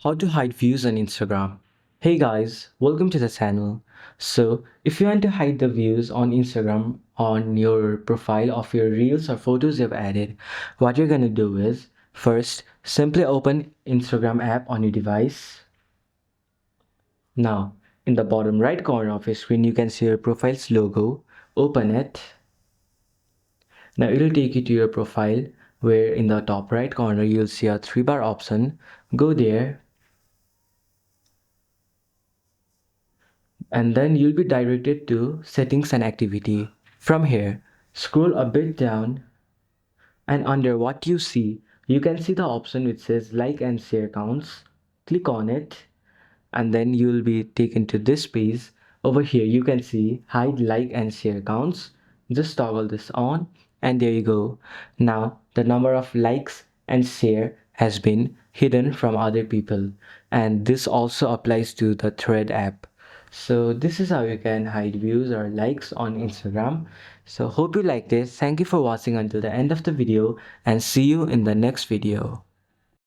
How to hide views on Instagram. Hey guys, welcome to the channel. So, if you want to hide the views on Instagram on your profile of your reels or photos you've added, what you're gonna do is first simply open Instagram app on your device. Now, in the bottom right corner of your screen, you can see your profile's logo. Open it. Now, it'll take you to your profile where in the top right corner you'll see a three bar option. Go there and then you'll be directed to settings and activity. From here, scroll a bit down and under what you see, you can see the option which says like and share counts. Click on it and then you'll be taken to this page. Over here you can see hide like and share counts. Just toggle this on and there you go. Now the number of likes and share has been hidden from other people, and this also applies to the Thread app. So this is how you can hide views or likes on Instagram. So hope you like this. Thank you for watching until the end of the video and see you in the next video.